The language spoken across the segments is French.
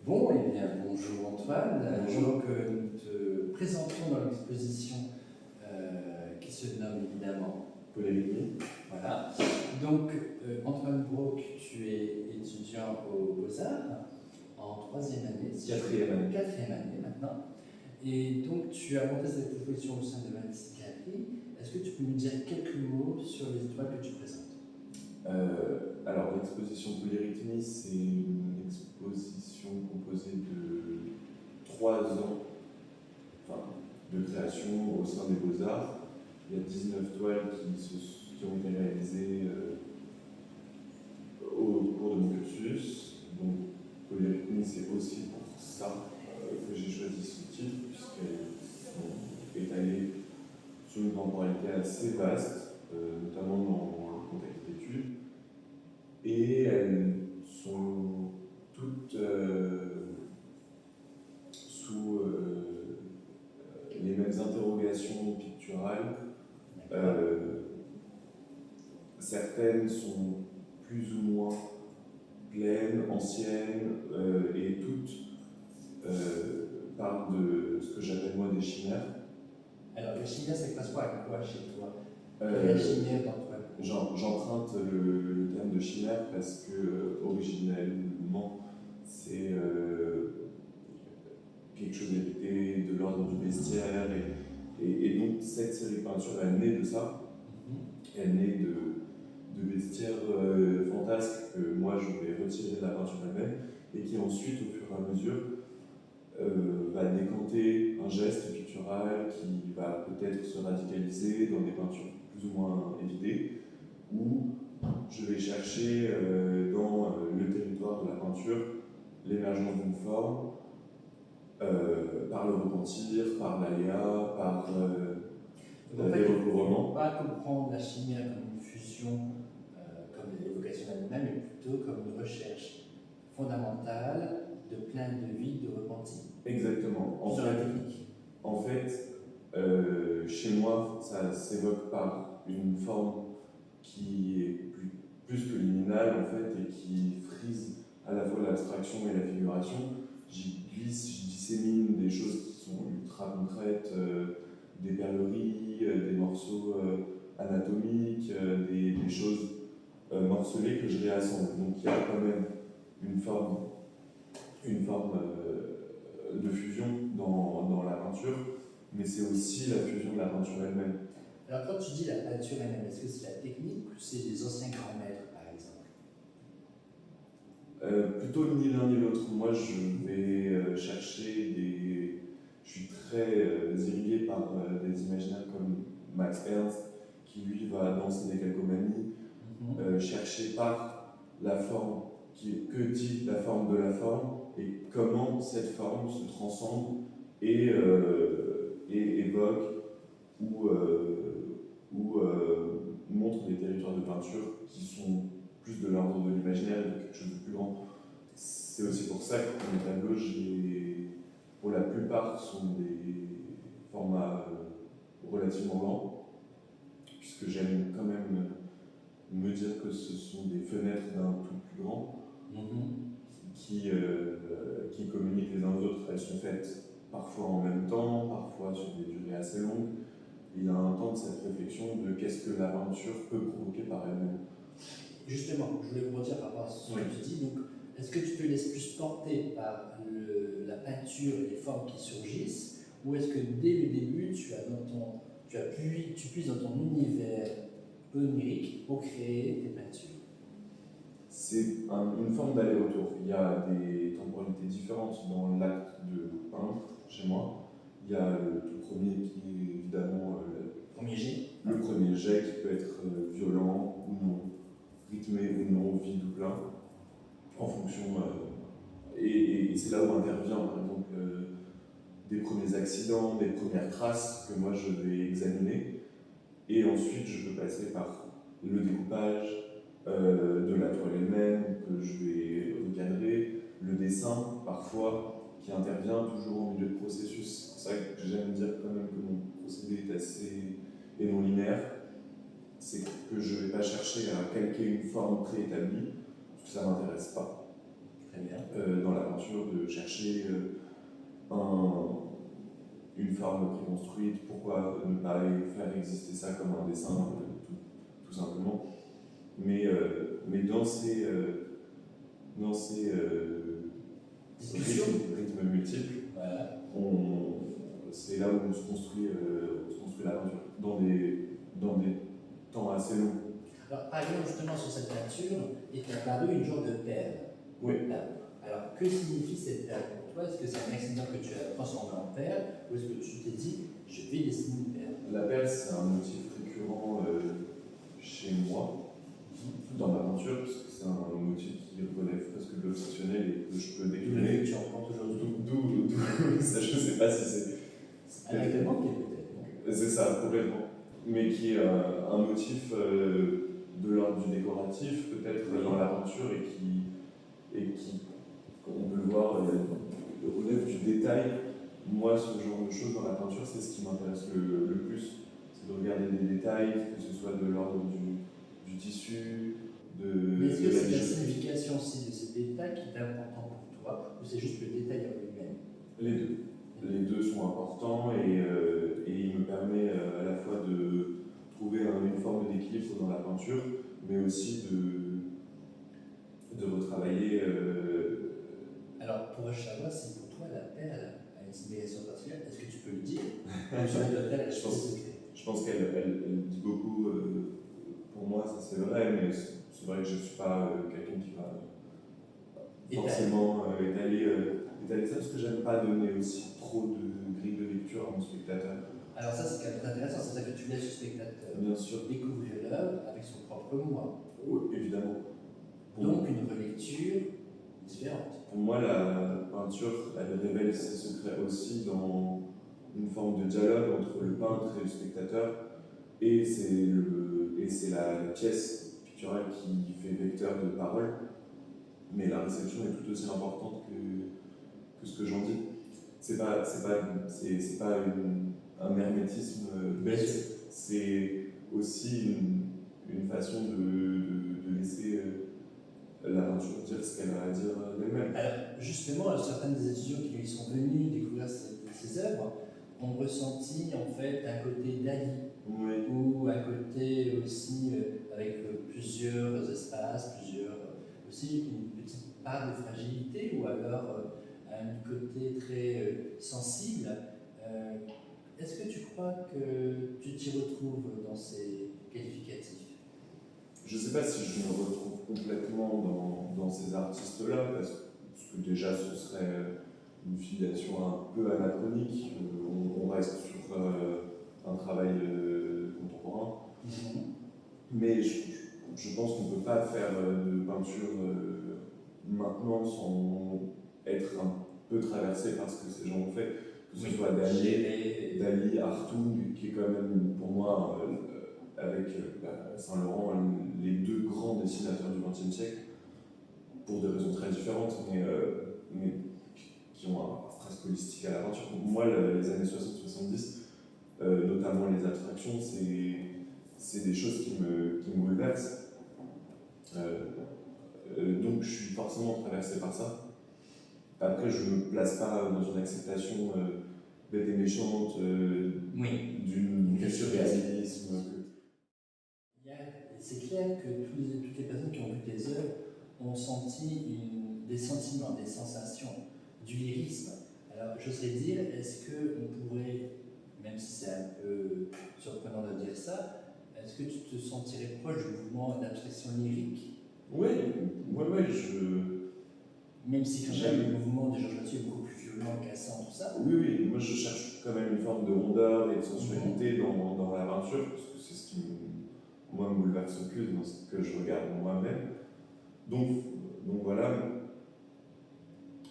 Bon, eh bien, bonjour Antoine. Bonjour. Donc, nous te présentons dans l'exposition qui se nomme évidemment Polérythmie. Voilà. Donc, Antoine Brock, tu es étudiant aux Beaux-Arts en troisième année. Quatrième année maintenant. Et donc, tu as monté cette exposition au sein de l'Institut Galerie. Est-ce que tu peux nous dire quelques mots sur les étoiles que tu présentes? Alors, l'exposition Polérythmie, c'est une exposition composée de 3 ans de création au sein des Beaux-Arts. Il y a 19 toiles qui ont été réalisées au cours de mon cursus. Donc, Polérythmie, c'est aussi pour ça que j'ai choisi ce titre, puisqu'elles sont étalées sur une temporalité assez vaste, notamment dans le contexte d'études. Et elles sont toutes sous les mêmes interrogations picturales. Certaines sont plus ou moins pleines, anciennes, et toutes parlent de ce que j'appelle moi des chimères. Alors, les chimères, ça correspond à quoi chez toi? La chimère d'Antoine. J'emprunte le terme de chimère parce que originellement c'est quelque chose hérité de l'ordre du bestiaire et donc cette série de peintures elle naît de ça. Elle naît de bestiaires fantasques que moi je vais retirer de la peinture elle-même et qui ensuite au fur et à mesure va décanter un geste pictural qui va peut-être se radicaliser dans des peintures plus ou moins évidées, où je vais chercher dans le territoire de la peinture l'émergence d'une forme par le repentir, par l'aléa, par des recouvrements. Pas comprendre la chimère comme une fusion, comme l'évocation elle-même, mais plutôt comme une recherche fondamentale de plein de vide, de repenti. Exactement. En fait, chez moi, ça s'évoque par une forme qui est plus que liminale en fait, et qui frise à la fois l'abstraction et la figuration. J'y glisse, j'y dissémine des choses qui sont ultra concrètes, des perleries, des morceaux anatomiques, des choses morcelées que je réassemble. Donc il y a quand même une forme de fusion dans la peinture, mais c'est aussi la fusion de la peinture elle-même. Alors quand tu dis la peinture elle-même, est-ce que c'est la technique ou c'est des anciens grands maîtres par exemple? Plutôt ni l'un ni l'autre. Moi je vais chercher des... Je suis très irrigué par des imaginaires comme Max Ernst, qui lui va danser des calcomanies, chercher par la forme, que dit la forme de la forme, et comment cette forme se transcende et évoque ou montre des territoires de peinture qui sont plus de l'ordre de l'imaginaire et de quelque chose de plus grand. C'est aussi pour ça que mes tableaux, pour la plupart, sont des formats relativement lents, puisque j'aime quand même me dire que ce sont des fenêtres d'un tout plus grand qui communiquent les uns aux autres. Elles sont faites parfois en même temps, parfois sur des durées assez longues. Il y a un temps de cette réflexion de qu'est-ce que la peinture peut provoquer par elle-même. Justement, je voulais vous dire par rapport à ce que tu dis. Donc, est-ce que tu te laisses plus porter par la peinture et les formes qui surgissent, ou est-ce que dès le début, tu puises dans ton univers onirique pour créer tes peintures? C'est une forme d'aller-retour. Il y a des temporalités différentes dans l'acte de peindre chez moi. Il y a le tout premier qui est évidemment le premier jet qui peut être violent ou non, rythmé ou non, vide ou plein, en fonction. Et c'est là où intervient par exemple des premiers accidents, des premières traces que moi je vais examiner. Et ensuite je peux passer par le découpage de la toile elle-même que je vais recadrer, le dessin parfois qui intervient toujours au milieu de processus. C'est pour ça que j'aime dire quand même que mon procédé est assez et non linéaire. C'est que je ne vais pas chercher à calquer une forme préétablie, parce que ça ne m'intéresse pas. Très bien. Dans la peinture, de chercher une forme préconstruite, pourquoi ne pas faire exister ça comme un dessin, tout simplement. Mais dans ces rythmes multiples, Voilà. c'est là où on se construit la peinture, dans des temps assez longs. Alors, par exemple, justement, sur cette peinture est apparue une genre de perle. Oui. Alors, que signifie cette perle pour toi? Est-ce que c'est un accident que tu as transformé en perle, ou est-ce que tu t'es dit, je vais dessiner une perle? La perle, c'est un motif récurrent chez moi, dans ma peinture, parce que c'est un motif qui relève presque de l'obsessionnel et que je peux décliner. Tu en portes aujourd'hui. D'où ça, je ne sais pas si c'est. Avec le manque, peut-être. C'est ça, complètement. Mais qui est un motif de l'ordre du décoratif, peut-être dans la peinture, et qui, comme on peut le voir, relève du détail. Moi, ce genre de choses dans la peinture, c'est ce qui m'intéresse le plus. C'est de regarder des détails, que ce soit de l'ordre du tissu, Mais est-ce que c'est la bijouterie. signification aussi de ces détails qui est important pour toi, ou c'est juste le détail en lui-même? Les deux. Les deux sont importants et il me permet à la fois de trouver une forme d'équilibre dans la peinture, mais aussi de retravailler. Alors, pour savoir si pour toi la perle a une signification particulière, est-ce que tu peux le dire? Je pense qu'elle dit beaucoup. Pour moi, ça c'est vrai, mais c'est vrai que je ne suis pas quelqu'un qui va forcément étaler ça, parce que j'aime pas donner aussi trop de grille de lecture à mon spectateur. Alors ça, c'est quand même intéressant, c'est ça que tu laisses le spectateur Bien sûr. découvrir l'œuvre avec son propre moi. Oui, évidemment. Donc une relecture différente. Pour moi, la peinture, elle révèle ses secrets aussi dans une forme de dialogue entre le peintre et le spectateur, et c'est la pièce picturale qui fait vecteur de parole, mais la réception est tout aussi importante que ce que j'en dis. C'est pas un hermétisme bête, c'est aussi une façon de laisser la peinture dire ce qu'elle a à dire d'elle-même. Alors justement, certains des étudiants qui y sont venus découvrir ces œuvres ont ressenti en fait un côté Dali, Oui. ou un côté aussi avec plusieurs espaces, aussi une petite part de fragilité, ou alors un côté très sensible. Est-ce que tu crois que tu t'y retrouves dans ces qualificatifs? Je ne sais pas si je me retrouve complètement dans ces artistes-là, parce que déjà ce serait une filiation un peu anachronique. On reste sur un travail contemporain. Mais je pense qu'on ne peut pas faire de peinture maintenant sans être un peu traversé par ce que ces gens ont fait. Que ce soit Dali, Hartung, qui est quand même pour moi, avec Saint-Laurent, les deux grands dessinateurs du XXe siècle, pour des raisons très différentes, mais qui ont un presque holistique à la peinture. Moi, les années 60-70, notamment les abstractions, c'est des choses qui me bouleversent. Donc je suis forcément traversé par ça. Après, je ne me place pas dans une acceptation bête et méchante du surréalisme. C'est clair que toutes les personnes qui ont vu tes œuvres ont senti des sentiments, des sensations, du lyrisme. Alors, j'oserais dire, est-ce qu'on pourrait, même si c'est un peu surprenant de dire ça, est-ce que tu te sentirais proche du mouvement d'abstraction lyrique? Oui, Même si quand même le mouvement de Georges Mathieu est beaucoup plus violent, cassant, tout ça. Oui, moi je cherche quand même une forme de rondeur et de sensualité dans la peinture, parce que c'est ce qui me bouleverse le plus dans ce que je regarde moi-même. Donc voilà.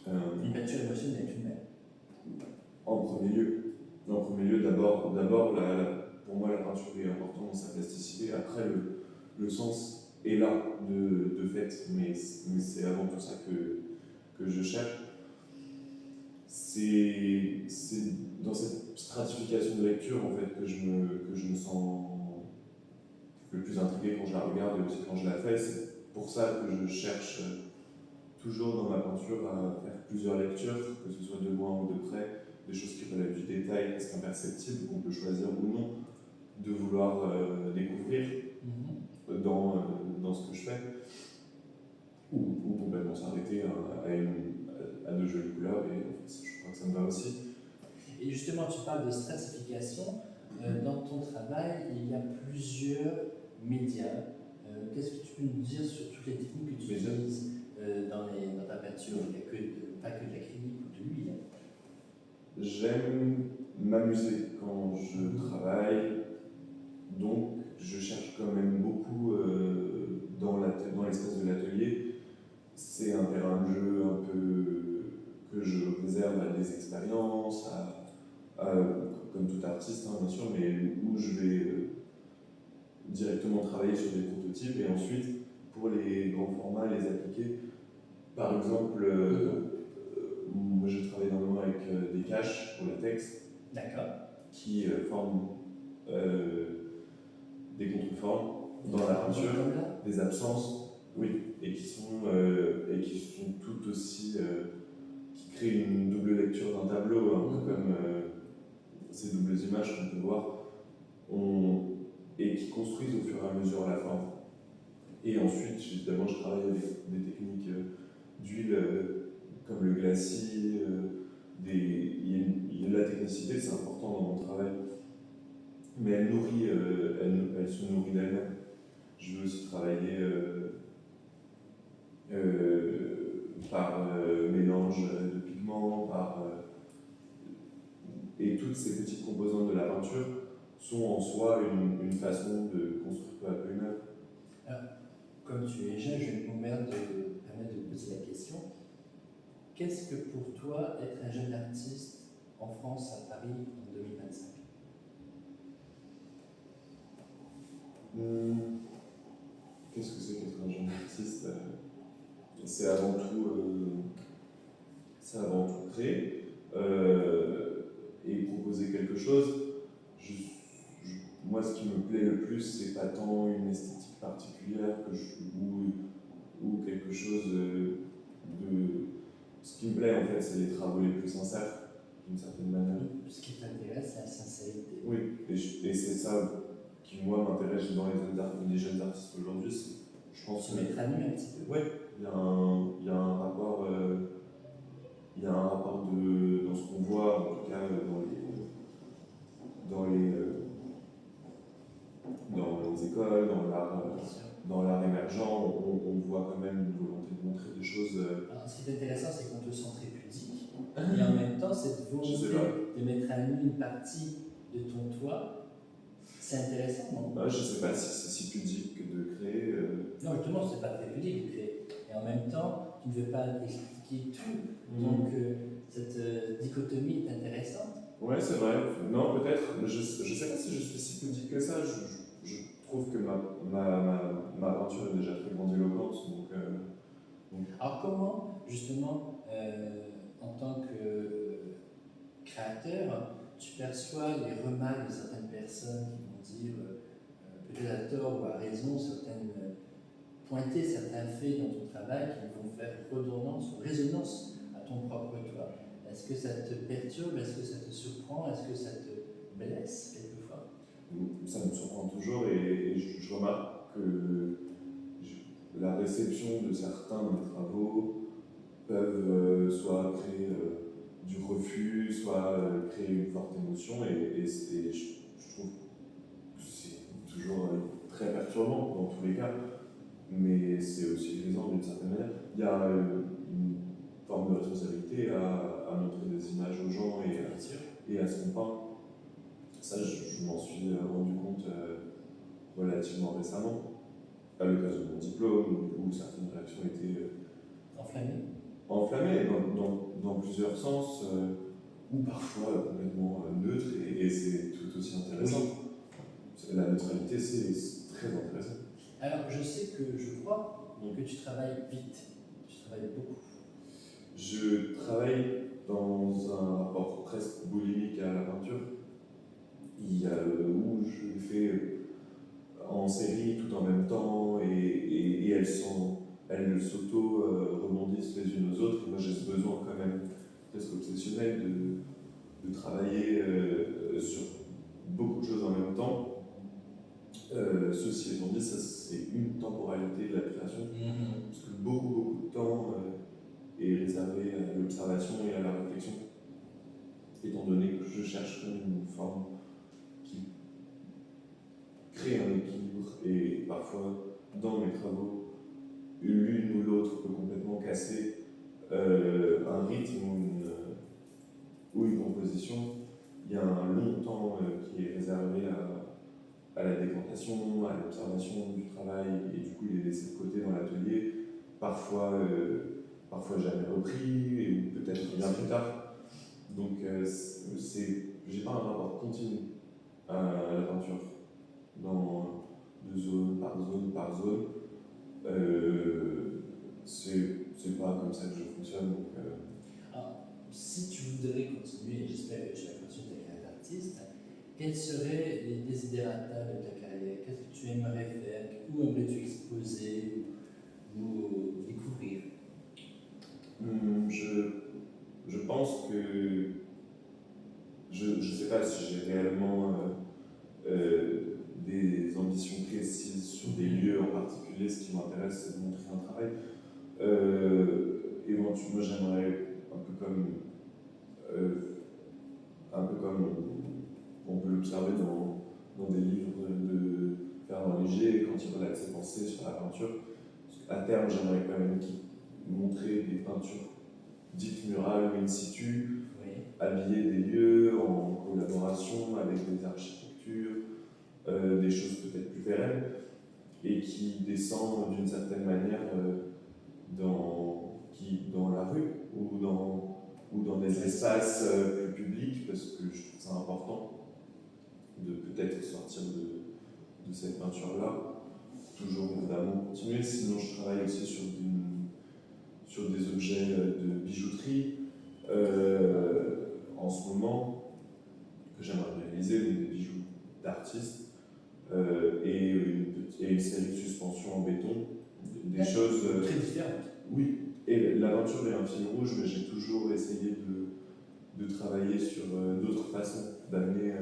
Une peinture émotionnelle tout de même. En premier lieu, d'abord pour moi la peinture est importante dans sa plasticité. Après, le sens est là de fait, mais c'est avant tout ça que je cherche. C'est dans cette stratification de lecture en fait que je me sens le plus intrigué quand je la regarde et aussi quand je la fais. C'est pour ça que je cherche toujours dans ma peinture à faire plusieurs lectures, que ce soit de loin ou de près, des choses qui relèvent du détail, presque imperceptibles, qu'on peut choisir ou non de vouloir découvrir dans ce que je fais, ou complètement s'arrêter à de jolies couleurs, et je crois que ça me va aussi. Et justement, tu parles de stratification. Dans ton travail, il y a plusieurs médias. Qu'est-ce que tu peux nous dire sur toutes les techniques que tu utilises dans ta peinture? Il n'y a pas que de l'acrylique ou de l'huile. J'aime m'amuser quand je travaille, donc je cherche quand même beaucoup dans l'espace de l'atelier. C'est un terrain de jeu un peu que je réserve à des expériences, comme tout artiste bien sûr, mais où je vais directement travailler sur des prototypes et ensuite pour les grands formats les appliquer. Par exemple, moi je travaille énormément avec des caches au latex qui forment des contreformes dans la peinture, des absences, oui, et qui sont tout aussi qui créent une double lecture d'un tableau, un peu comme ces doubles images qu'on peut voir, et qui construisent au fur et à mesure la forme. Et ensuite, évidemment, je travaille avec des techniques d'huile comme le glacis, il y a de la technicité, c'est important dans mon travail, mais elle se nourrit d'elle-même. Je veux aussi travailler par mélange de pigments, et toutes ces petites composantes de la peinture sont en soi une façon de construire peu à peu une œuvre. Alors, comme tu es jeune, je vais me permettre de poser la question. Qu'est-ce que pour toi être un jeune artiste en France, à Paris, en 2025? Qu'est-ce que c'est qu'être un jeune artiste? C'est avant tout créer et proposer quelque chose. Moi, ce qui me plaît le plus, c'est pas tant une esthétique particulière ou quelque chose de. Ce qui me plaît, en fait, c'est les travaux les plus sincères, d'une certaine manière. Ce qui t'intéresse, c'est la sincérité. Oui, et c'est ça qui, moi, m'intéresse dans les jeunes artistes aujourd'hui. Je pense que mettre à nu un petit peu. Oui, il y a un rapport. Dans ce qu'on voit, en tout cas dans les écoles, dans l'art émergent, on voit quand même une volonté de montrer des choses. Alors, ce qui est intéressant, c'est qu'on te sent très pudique, et en même temps, cette volonté de mettre à nu une partie de ton toit, c'est intéressant, non? Je ne sais pas si c'est si pudique que de créer. Non, justement, c'est pas très pudique de créer. Et en même temps, tu ne veux pas expliquer tout. Donc, cette dichotomie est intéressante. Ouais, c'est vrai. Non, peut-être. Je ne sais pas si je suis si pudique que ça. Je trouve que ma peinture est déjà très grandiloquente. Alors, comment, justement, en tant que créateur, tu perçois les remarques de certaines personnes qui vont dire, peut-être à tort ou à raison, pointer certains faits dans ton travail qui vont faire redondance ou résonance à ton propre toi? Est-ce que ça te perturbe? Est-ce que ça te surprend? Est-ce que ça te blesse quelquefois? Ça me surprend toujours et je remarque que la réception de certains de mes travaux peuvent soit créer du refus, soit créer une forte émotion et je trouve que c'est toujours très perturbant dans tous les cas, mais c'est aussi grisant d'une certaine manière. Il y a une forme de responsabilité à montrer des images aux gens et à ce qu'on peint. Ça, je m'en suis rendu compte relativement récemment, à l'occasion de mon diplôme, où certaines réactions étaient enflammées dans plusieurs sens, ou parfois complètement neutres, et c'est tout aussi intéressant. Oui. La neutralité, c'est très intéressant. Alors, je crois que tu travailles vite, tu travailles beaucoup. Je travaille dans un rapport presque boulimique à la peinture. Il y a où je fais en série tout en même temps et elles sont elles s'auto-rebondissent les unes aux autres. Et moi, j'ai ce besoin quand même presque obsessionnel de travailler sur beaucoup de choses en même temps. Ceci étant dit, ça c'est une temporalité de la création, parce que beaucoup de temps est réservé à l'observation et à la réflexion, étant donné que je cherche une forme qui crée un équilibre, et parfois dans mes travaux, l'une ou l'autre peut complètement casser un rythme ou une composition. Il y a un long temps qui est réservé à la décantation, à l'observation du travail, et du coup il est laissé de côté dans l'atelier, parfois jamais repris, et peut-être bien plus tard. Donc j'ai pas un rapport continu à la peinture, de zone par zone. C'est pas comme ça que je fonctionne. Donc, Alors, si tu voudrais continuer, j'espère que tu vas continuer ta carrière d'artiste, quels seraient les desiderata de ta carrière? Qu'est-ce que tu aimerais faire? Où aimerais-tu exposer ou découvrir? Je pense que je ne sais pas si j'ai réellement des ambitions précises sur des lieux en particulier. Ce qui m'intéresse, c'est de montrer un travail. Éventuellement, j'aimerais, un peu comme on peut l'observer dans des livres de Fernand Léger, quand il relate ses pensées sur la peinture. À terme, j'aimerais quand même montrer des peintures dites murales ou in situ, habiller des lieux en collaboration avec des architectures, des choses peut-être plus pérennes, et qui descendent d'une certaine manière dans la rue ou dans des espaces plus publics, parce que je trouve ça important de peut-être sortir de cette peinture-là. Toujours évidemment continuer, sinon je travaille aussi sur des objets de bijouterie en ce moment, que j'aimerais réaliser, des bijoux d'artistes, et une série de suspensions en béton, des choses très différentes. Oui, et la peinture est un fil rouge, mais j'ai toujours essayé de travailler sur d'autres façons d'amener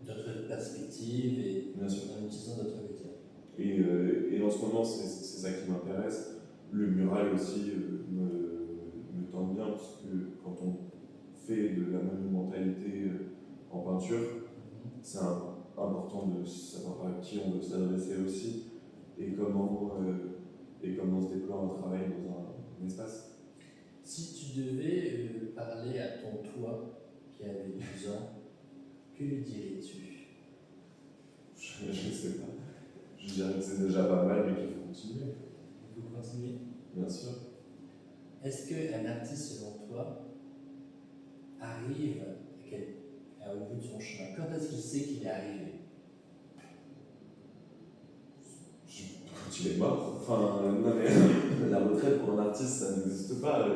d'autres perspectives et bien sûr, en utilisant d'autres médias. Et en ce moment, c'est ça qui m'intéresse. Le mural aussi me tente bien, parce que quand on fait de la monumentalité en peinture, c'est important de savoir à qui on veut s'adresser aussi, et comment se déploie un travail dans un espace. Si tu devais parler à ton toi qui avait 12 ans, que lui dirais-tu? Je ne sais pas. Je dirais que c'est déjà pas mal, mais qu'il faut continuer. Il faut continuer. Bien sûr. Est-ce qu'un artiste, selon toi, arrive au bout de son chemin? Quand est-ce qu'il sait qu'il est arrivé? Quand il est mort. Enfin, non mais la retraite pour un artiste, ça n'existe pas.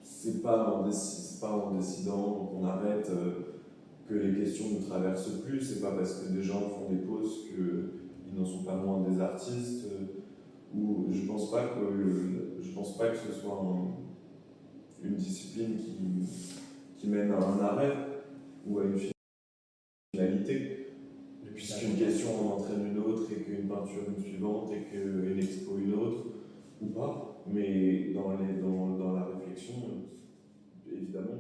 C'est pas en décidant qu'on arrête que les questions ne traversent plus. C'est pas parce que des gens font des pauses qu'ils n'en sont pas moins des artistes. Ou je pense pas que ce soit une discipline qui mène à un arrêt ou à une finalité. Puisqu'une question en entraîne une autre, et qu'une peinture une suivante, et qu'une expo une autre, ou pas. Mais dans la réflexion, évidemment,